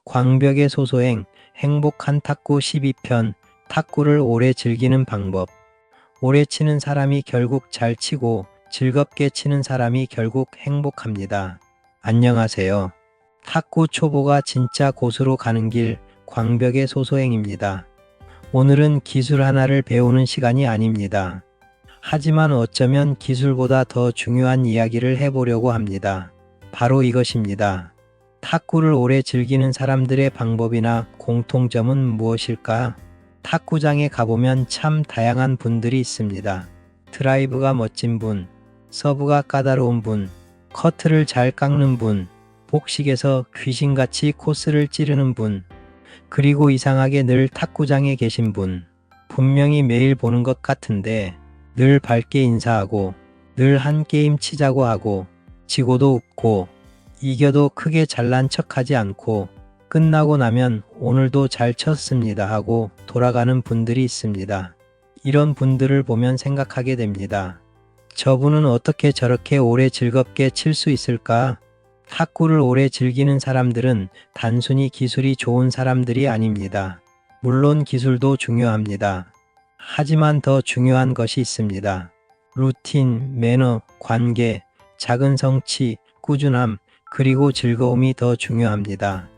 광벽의 소소행, 행복한 탁구 12편, 탁구를 오래 즐기는 방법. 오래 치는 사람이 결국 잘 치고 즐겁게 치는 사람이 결국 행복합니다. 안녕하세요. 탁구 초보가 진짜 고수로 가는 길, 광벽의 소소행입니다. 오늘은 기술 하나를 배우는 시간이 아닙니다. 하지만 어쩌면 기술보다 더 중요한 이야기를 해보려고 합니다. 바로 이것입니다. 탁구를 오래 즐기는 사람들의 방법이나 공통점은 무엇일까? 탁구장에 가보면 참 다양한 분들이 있습니다. 드라이브가 멋진 분, 서브가 까다로운 분, 커트를 잘 깎는 분, 복식에서 귀신같이 코스를 찌르는 분, 그리고 이상하게 늘 탁구장에 계신 분. 분명히 매일 보는 것 같은데 늘 밝게 인사하고 늘 한 게임 치자고 하고 지고도 웃고 이겨도 크게 잘난 척하지 않고 끝나고 나면 오늘도 잘 쳤습니다 하고 돌아가는 분들이 있습니다. 이런 분들을 보면 생각하게 됩니다. 저분은 어떻게 저렇게 오래 즐겁게 칠 수 있을까? 탁구를 오래 즐기는 사람들은 단순히 기술이 좋은 사람들이 아닙니다. 물론 기술도 중요합니다. 하지만 더 중요한 것이 있습니다. 루틴, 매너, 관계, 작은 성취, 꾸준함, 그리고 즐거움이 더 중요합니다.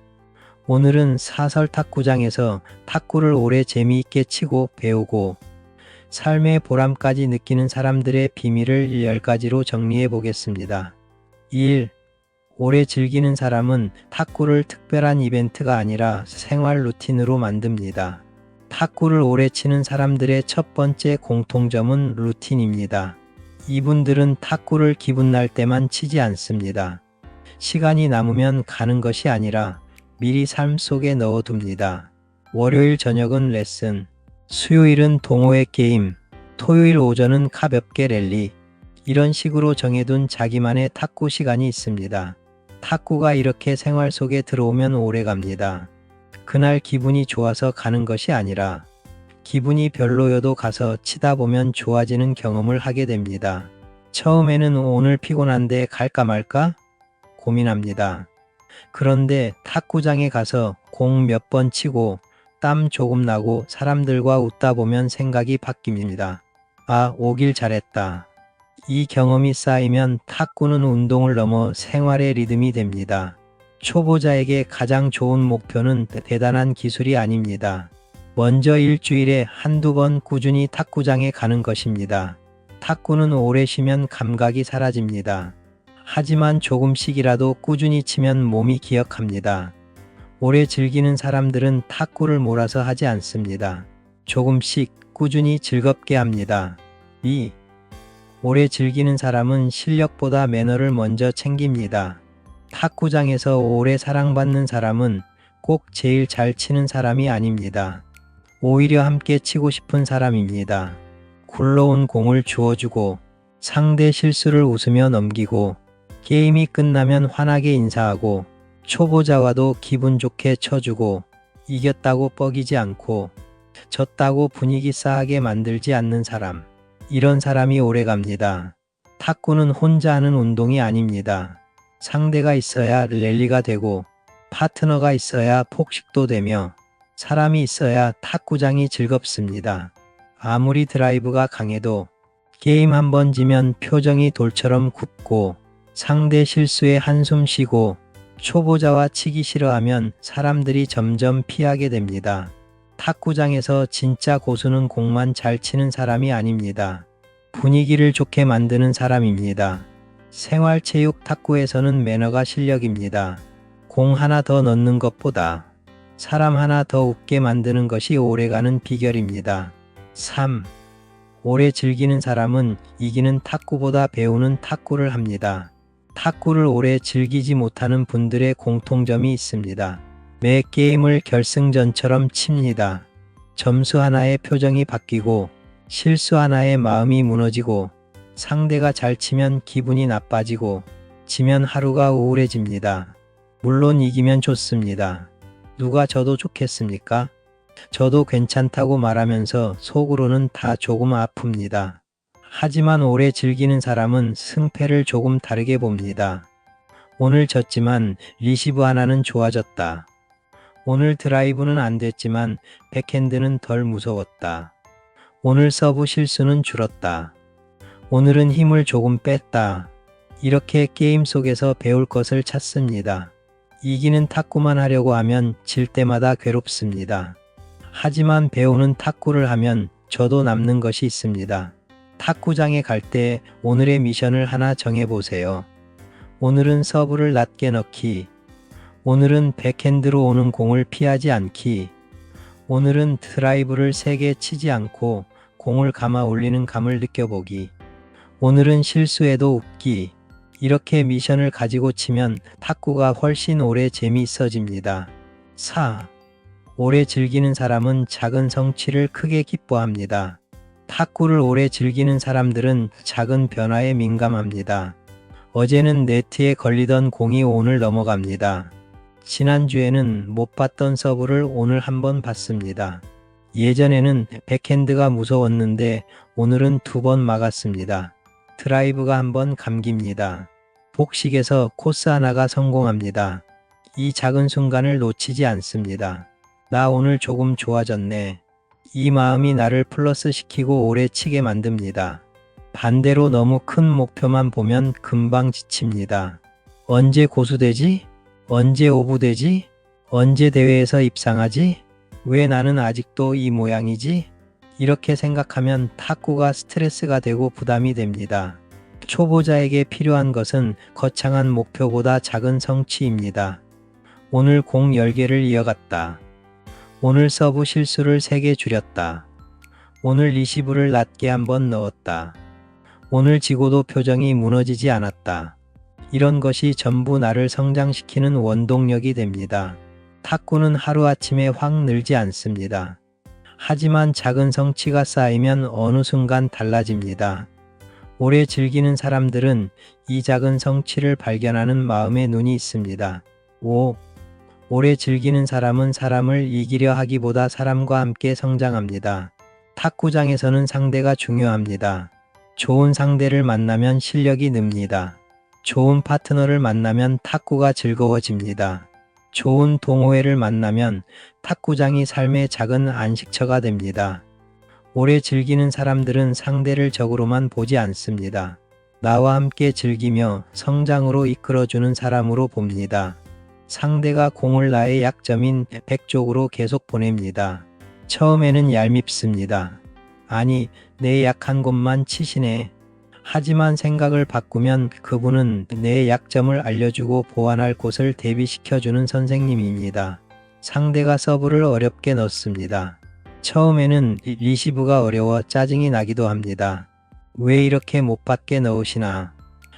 오늘은 사설 탁구장에서 탁구를 오래 재미있게 치고 배우고 삶의 보람까지 느끼는 사람들의 비밀을 10가지로 정리해 보겠습니다. 1. 오래 즐기는 사람은 탁구를 특별한 이벤트가 아니라 생활 루틴으로 만듭니다. 탁구를 오래 치는 사람들의 첫 번째 공통점은 루틴입니다. 이분들은 탁구를 기분 날 때만 치지 않습니다. 시간이 남으면 가는 것이 아니라 미리 삶 속에 넣어둡니다. 월요일 저녁은 레슨, 수요일은 동호회 게임, 토요일 오전은 가볍게 랠리. 이런 식으로 정해둔 자기만의 탁구 시간이 있습니다. 탁구가 이렇게 생활 속에 들어오면 오래 갑니다. 그날 기분이 좋아서 가는 것이 아니라 기분이 별로여도 가서 치다 보면 좋아지는 경험을 하게 됩니다. 처음에는 오늘 피곤한데 갈까 말까 고민합니다. 그런데 탁구장에 가서 공 몇 번 치고 땀 조금 나고 사람들과 웃다 보면 생각이 바뀝니다. 아, 오길 잘했다. 이 경험이 쌓이면 탁구는 운동을 넘어 생활의 리듬이 됩니다. 초보자에게 가장 좋은 목표는 대단한 기술이 아닙니다. 먼저 일주일에 한두 번 꾸준히 탁구장에 가는 것입니다. 탁구는 오래 쉬면 감각이 사라집니다. 하지만 조금씩이라도 꾸준히 치면 몸이 기억합니다. 오래 즐기는 사람들은 탁구를 몰아서 하지 않습니다. 조금씩 꾸준히 즐겁게 합니다. 2. 오래 즐기는 사람은 실력보다 매너를 먼저 챙깁니다. 탁구장에서 오래 사랑받는 사람은 꼭 제일 잘 치는 사람이 아닙니다. 오히려 함께 치고 싶은 사람입니다. 굴러온 공을 주워주고 상대 실수를 웃으며 넘기고 게임이 끝나면 환하게 인사하고 초보자와도 기분 좋게 쳐주고 이겼다고 뻐기지 않고 졌다고 분위기 싸하게 만들지 않는 사람. 이런 사람이 오래갑니다. 탁구는 혼자 하는 운동이 아닙니다. 상대가 있어야 랠리가 되고 파트너가 있어야 폭식도 되며 사람이 있어야 탁구장이 즐겁습니다. 아무리 드라이브가 강해도 게임 한 번 지면 표정이 돌처럼 굽고 상대 실수에 한숨 쉬고 초보자와 치기 싫어하면 사람들이 점점 피하게 됩니다. 탁구장에서 진짜 고수는 공만 잘 치는 사람이 아닙니다. 분위기를 좋게 만드는 사람입니다. 생활체육 탁구에서는 매너가 실력입니다. 공 하나 더 넣는 것보다 사람 하나 더 웃게 만드는 것이 오래가는 비결입니다. 3. 오래 즐기는 사람은 이기는 탁구보다 배우는 탁구를 합니다. 탁구를 오래 즐기지 못하는 분들의 공통점이 있습니다. 매 게임을 결승전처럼 칩니다. 점수 하나에 표정이 바뀌고 실수 하나에 마음이 무너지고 상대가 잘 치면 기분이 나빠지고 지면 하루가 우울해집니다. 물론 이기면 좋습니다. 누가 져도 좋겠습니까? 저도 괜찮다고 말하면서 속으로는 다 조금 아픕니다. 하지만 오래 즐기는 사람은 승패를 조금 다르게 봅니다. 오늘 졌지만 리시브 하나는 좋아졌다. 오늘 드라이브는 안 됐지만 백핸드는 덜 무서웠다. 오늘 서브 실수는 줄었다. 오늘은 힘을 조금 뺐다. 이렇게 게임 속에서 배울 것을 찾습니다. 이기는 탁구만 하려고 하면 질 때마다 괴롭습니다. 하지만 배우는 탁구를 하면 저도 남는 것이 있습니다. 탁구장에 갈 때 오늘의 미션을 하나 정해보세요. 오늘은 서브를 낮게 넣기. 오늘은 백핸드로 오는 공을 피하지 않기. 오늘은 드라이브를 세게 치지 않고 공을 감아 올리는 감을 느껴보기. 오늘은 실수해도 웃기. 이렇게 미션을 가지고 치면 탁구가 훨씬 오래 재미있어집니다. 4. 오래 즐기는 사람은 작은 성취를 크게 기뻐합니다. 탁구를 오래 즐기는 사람들은 작은 변화에 민감합니다. 어제는 네트에 걸리던 공이 오늘 넘어갑니다. 지난주에는 못 봤던 서브를 오늘 한번 봤습니다. 예전에는 백핸드가 무서웠는데 오늘은 2번 막았습니다. 드라이브가 한번 감깁니다. 복식에서 코스 하나가 성공합니다. 이 작은 순간을 놓치지 않습니다. 나 오늘 조금 좋아졌네. 이 마음이 나를 플러스 시키고 오래 치게 만듭니다. 반대로 너무 큰 목표만 보면 금방 지칩니다. 언제 고수되지? 언제 오브되지? 언제 대회에서 입상하지? 왜 나는 아직도 이 모양이지? 이렇게 생각하면 탁구가 스트레스가 되고 부담이 됩니다. 초보자에게 필요한 것은 거창한 목표보다 작은 성취입니다. 오늘 공 10개를 이어갔다. 오늘 서브 실수를 3개 줄였다. 오늘 리시브를 낮게 한번 넣었다. 오늘 지고도 표정이 무너지지 않았다. 이런 것이 전부 나를 성장시키는 원동력이 됩니다. 탁구는 하루아침에 확 늘지 않습니다. 하지만 작은 성취가 쌓이면 어느 순간 달라집니다. 오래 즐기는 사람들은 이 작은 성취를 발견하는 마음의 눈이 있습니다. 5. 오래 즐기는 사람은 사람을 이기려 하기보다 사람과 함께 성장합니다. 탁구장에서는 상대가 중요합니다. 좋은 상대를 만나면 실력이 늡니다. 좋은 파트너를 만나면 탁구가 즐거워집니다. 좋은 동호회를 만나면 탁구장이 삶의 작은 안식처가 됩니다. 오래 즐기는 사람들은 상대를 적으로만 보지 않습니다. 나와 함께 즐기며 성장으로 이끌어주는 사람으로 봅니다. 상대가 공을 나의 약점인 백 쪽으로 계속 보냅니다. 처음에는 얄밉습니다. 아니, 내 약한 곳만 치시네. 하지만 생각을 바꾸면 그분은 내 약점을 알려주고 보완할 곳을 대비시켜주는 선생님입니다. 상대가 서브를 어렵게 넣습니다. 처음에는 리시브가 어려워 짜증이 나기도 합니다. 왜 이렇게 못 받게 넣으시나.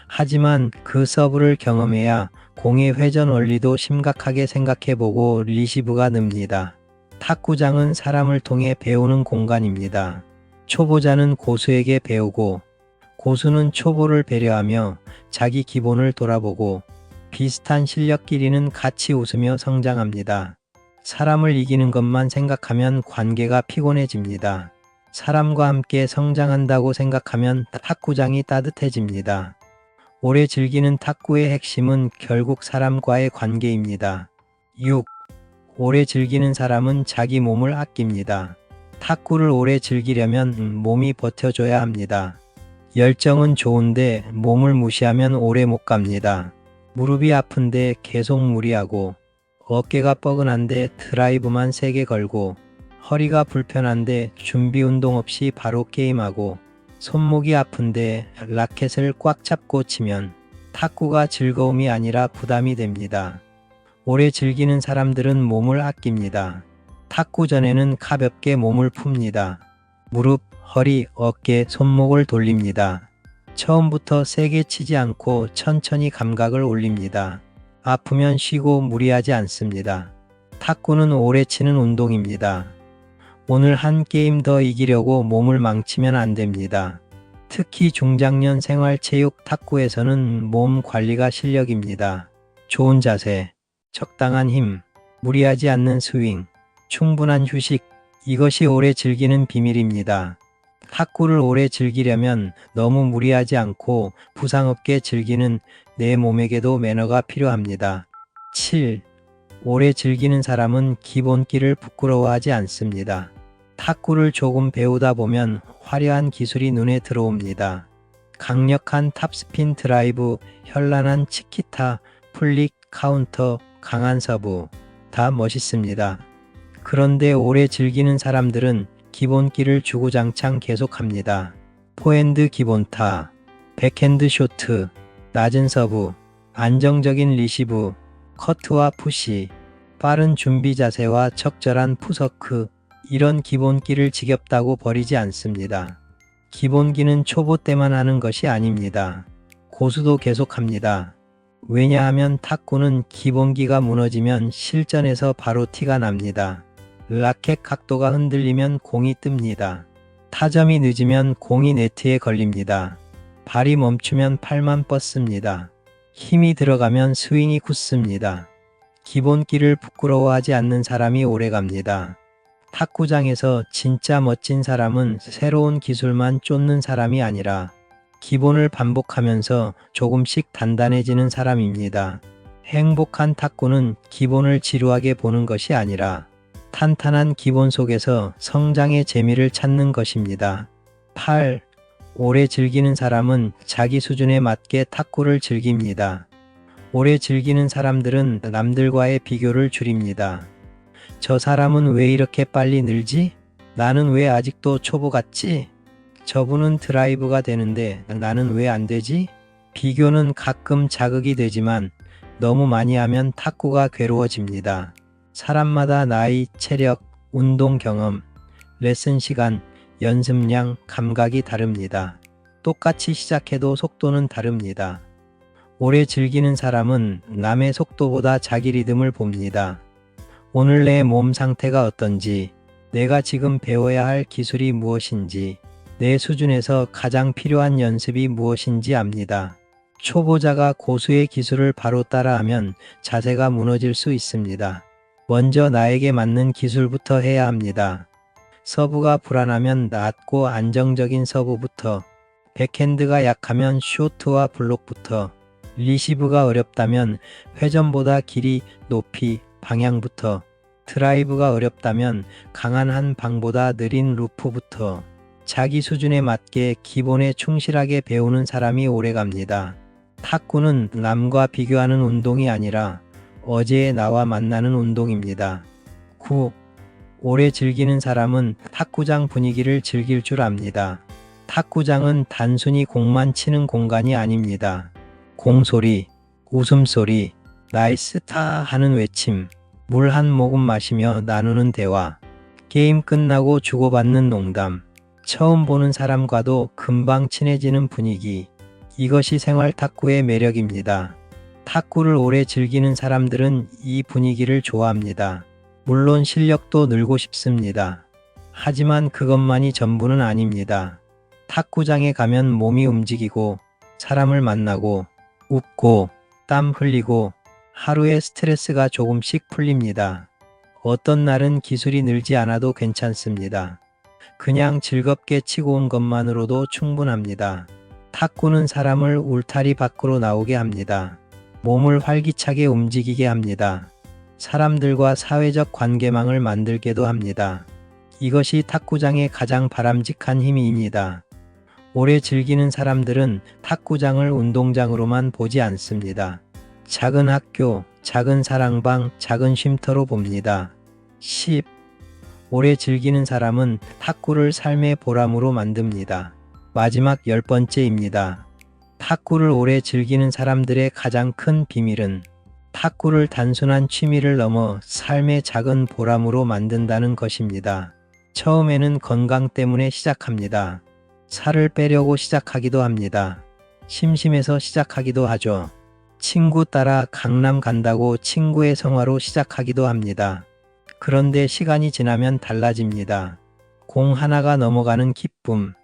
하지만 그 서브를 경험해야 공의 회전 원리도 심각하게 생각해보고 리시브가 늡니다. 탁구장은 사람을 통해 배우는 공간입니다. 초보자는 고수에게 배우고 고수는 초보를 배려하며 자기 기본을 돌아보고 비슷한 실력끼리는 같이 웃으며 성장합니다. 사람을 이기는 것만 생각하면 관계가 피곤해집니다. 사람과 함께 성장한다고 생각하면 탁구장이 따뜻해집니다. 오래 즐기는 탁구의 핵심은 결국 사람과의 관계입니다. 6. 오래 즐기는 사람은 자기 몸을 아낍니다. 탁구를 오래 즐기려면 몸이 버텨줘야 합니다. 열정은 좋은데 몸을 무시하면 오래 못 갑니다. 무릎이 아픈데 계속 무리하고 어깨가 뻐근한데 드라이브만 3개 걸고 허리가 불편한데 준비 운동 없이 바로 게임하고 손목이 아픈데 라켓을 꽉 잡고 치면 탁구가 즐거움이 아니라 부담이 됩니다. 오래 즐기는 사람들은 몸을 아낍니다. 탁구 전에는 가볍게 몸을 풉니다. 무릎, 허리, 어깨, 손목을 돌립니다. 처음부터 세게 치지 않고 천천히 감각을 올립니다. 아프면 쉬고 무리하지 않습니다. 탁구는 오래 치는 운동입니다. 오늘 한 게임 더 이기려고 몸을 망치면 안 됩니다. 특히 중장년 생활체육 탁구에서는 몸 관리가 실력입니다. 좋은 자세, 적당한 힘, 무리하지 않는 스윙, 충분한 휴식, 이것이 오래 즐기는 비밀입니다. 탁구를 오래 즐기려면 너무 무리하지 않고 부상 없게 즐기는 내 몸에게도 매너가 필요합니다. 7. 오래 즐기는 사람은 기본기를 부끄러워하지 않습니다. 탁구를 조금 배우다 보면 화려한 기술이 눈에 들어옵니다. 강력한 탑스핀 드라이브, 현란한 치키타, 플릭, 카운터, 강한 서브. 다 멋있습니다. 그런데 오래 즐기는 사람들은 기본기를 주구장창 계속합니다. 포핸드 기본타, 백핸드 쇼트, 낮은 서브, 안정적인 리시브, 커트와 푸시, 빠른 준비 자세와 적절한 푸서크, 이런 기본기를 지겹다고 버리지 않습니다. 기본기는 초보 때만 하는 것이 아닙니다. 고수도 계속합니다. 왜냐하면 탁구는 기본기가 무너지면 실전에서 바로 티가 납니다. 라켓 각도가 흔들리면 공이 뜹니다. 타점이 늦으면 공이 네트에 걸립니다. 발이 멈추면 팔만 뻗습니다. 힘이 들어가면 스윙이 굳습니다. 기본기를 부끄러워하지 않는 사람이 오래갑니다. 탁구장에서 진짜 멋진 사람은 새로운 기술만 쫓는 사람이 아니라 기본을 반복하면서 조금씩 단단해지는 사람입니다. 행복한 탁구는 기본을 지루하게 보는 것이 아니라 탄탄한 기본 속에서 성장의 재미를 찾는 것입니다. 8. 오래 즐기는 사람은 자기 수준에 맞게 탁구를 즐깁니다. 오래 즐기는 사람들은 남들과의 비교를 줄입니다. 저 사람은 왜 이렇게 빨리 늘지? 나는 왜 아직도 초보 같지? 저분은 드라이브가 되는데 나는 왜 안 되지? 비교는 가끔 자극이 되지만 너무 많이 하면 탁구가 괴로워집니다. 사람마다 나이, 체력, 운동 경험, 레슨 시간, 연습량, 감각이 다릅니다. 똑같이 시작해도 속도는 다릅니다. 오래 즐기는 사람은 남의 속도보다 자기 리듬을 봅니다. 오늘 내 몸 상태가 어떤지, 내가 지금 배워야 할 기술이 무엇인지, 내 수준에서 가장 필요한 연습이 무엇인지 압니다. 초보자가 고수의 기술을 바로 따라하면 자세가 무너질 수 있습니다. 먼저 나에게 맞는 기술부터 해야 합니다. 서브가 불안하면 낮고 안정적인 서브부터, 백핸드가 약하면 쇼트와 블록부터, 리시브가 어렵다면 회전보다 길이, 높이, 방향부터, 드라이브가 어렵다면 강한 한 방보다 느린 루프부터, 자기 수준에 맞게 기본에 충실하게 배우는 사람이 오래갑니다. 탁구는 남과 비교하는 운동이 아니라 어제의 나와 만나는 운동입니다. 9. 오래 즐기는 사람은 탁구장 분위기를 즐길 줄 압니다. 탁구장은 단순히 공만 치는 공간이 아닙니다. 공소리, 웃음소리, 나이스타 하는 외침, 물 한 모금 마시며 나누는 대화, 게임 끝나고 주고받는 농담, 처음 보는 사람과도 금방 친해지는 분위기, 이것이 생활 탁구의 매력입니다. 탁구를 오래 즐기는 사람들은 이 분위기를 좋아합니다. 물론 실력도 늘고 싶습니다. 하지만 그것만이 전부는 아닙니다. 탁구장에 가면 몸이 움직이고 사람을 만나고 웃고 땀 흘리고 하루의 스트레스가 조금씩 풀립니다. 어떤 날은 기술이 늘지 않아도 괜찮습니다. 그냥 즐겁게 치고 온 것만으로도 충분합니다. 탁구는 사람을 울타리 밖으로 나오게 합니다. 몸을 활기차게 움직이게 합니다. 사람들과 사회적 관계망을 만들게도 합니다. 이것이 탁구장의 가장 바람직한 힘입니다. 오래 즐기는 사람들은 탁구장을 운동장으로만 보지 않습니다. 작은 학교, 작은 사랑방, 작은 쉼터로 봅니다. 10. 오래 즐기는 사람은 탁구를 삶의 보람으로 만듭니다. 마지막 10번째입니다. 탁구를 오래 즐기는 사람들의 가장 큰 비밀은 탁구를 단순한 취미를 넘어 삶의 작은 보람으로 만든다는 것입니다. 처음에는 건강 때문에 시작합니다. 살을 빼려고 시작하기도 합니다. 심심해서 시작하기도 하죠. 친구 따라 강남 간다고 친구의 성화로 시작하기도 합니다. 그런데 시간이 지나면 달라집니다. 공 하나가 넘어가는 기쁨,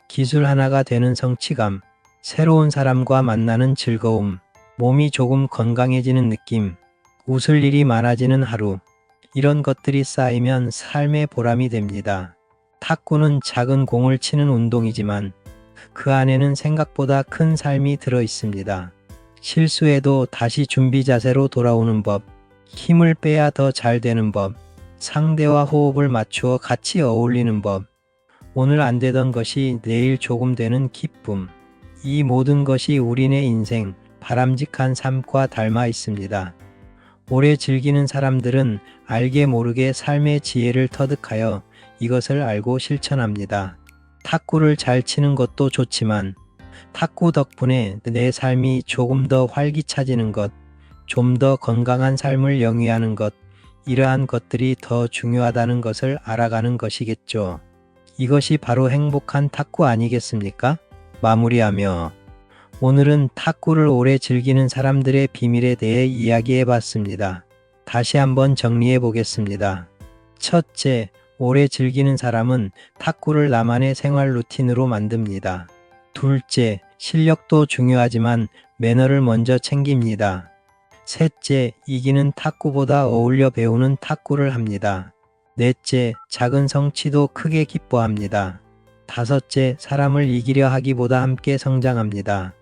기술 하나가 되는 성취감, 새로운 사람과 만나는 즐거움, 몸이 조금 건강해지는 느낌, 웃을 일이 많아지는 하루, 이런 것들이 쌓이면 삶의 보람이 됩니다. 탁구는 작은 공을 치는 운동이지만 그 안에는 생각보다 큰 삶이 들어 있습니다. 실수해도 다시 준비 자세로 돌아오는 법, 힘을 빼야 더 잘 되는 법, 상대와 호흡을 맞추어 같이 어울리는 법, 오늘 안 되던 것이 내일 조금 되는 기쁨, 이 모든 것이 우리네 인생, 바람직한 삶과 닮아 있습니다. 오래 즐기는 사람들은 알게 모르게 삶의 지혜를 터득하여 이것을 알고 실천합니다. 탁구를 잘 치는 것도 좋지만 탁구 덕분에 내 삶이 조금 더 활기차지는 것, 좀 더 건강한 삶을 영위하는 것, 이러한 것들이 더 중요하다는 것을 알아가는 것이겠죠. 이것이 바로 행복한 탁구 아니겠습니까? 마무리하며 오늘은 탁구를 오래 즐기는 사람들의 비밀에 대해 이야기해 봤습니다. 다시 한번 정리해 보겠습니다. 첫째, 오래 즐기는 사람은 탁구를 나만의 생활 루틴으로 만듭니다. 둘째, 실력도 중요하지만 매너를 먼저 챙깁니다. 셋째, 이기는 탁구보다 어울려 배우는 탁구를 합니다. 넷째, 작은 성취도 크게 기뻐합니다. 다섯째, 사람을 이기려 하기보다 함께 성장합니다.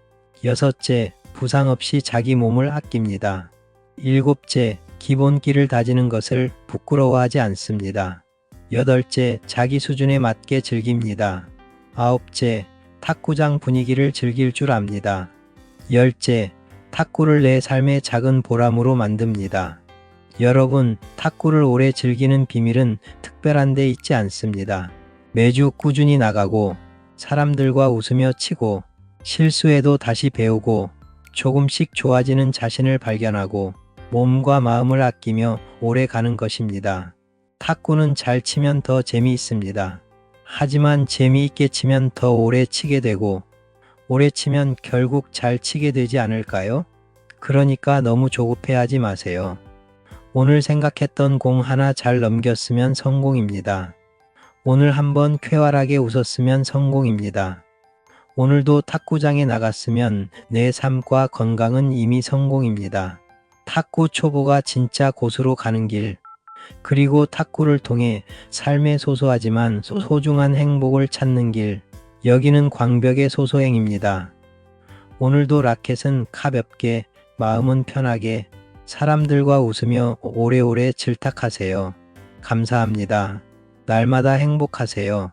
여섯째, 부상 없이 자기 몸을 아낍니다. 일곱째, 기본기를 다지는 것을 부끄러워하지 않습니다. 여덟째, 자기 수준에 맞게 즐깁니다. 아홉째, 탁구장 분위기를 즐길 줄 압니다. 열째, 탁구를 내 삶의 작은 보람으로 만듭니다. 여러분, 탁구를 오래 즐기는 비밀은 특별한 데 있지 않습니다. 매주 꾸준히 나가고, 사람들과 웃으며 치고, 실수해도 다시 배우고, 조금씩 좋아지는 자신을 발견하고, 몸과 마음을 아끼며 오래 가는 것입니다. 탁구는 잘 치면 더 재미있습니다. 하지만 재미있게 치면 더 오래 치게 되고, 오래 치면 결국 잘 치게 되지 않을까요? 그러니까 너무 조급해하지 마세요. 오늘 생각했던 공 하나 잘 넘겼으면 성공입니다. 오늘 한번 쾌활하게 웃었으면 성공입니다. 오늘도 탁구장에 나갔으면 내 삶과 건강은 이미 성공입니다. 탁구 초보가 진짜 고수로 가는 길, 그리고 탁구를 통해 삶의 소소하지만 소중한 행복을 찾는 길, 여기는 광벽의 소소행입니다. 오늘도 라켓은 가볍게, 마음은 편하게, 사람들과 웃으며 오래오래 질탁하세요. 감사합니다. 날마다 행복하세요.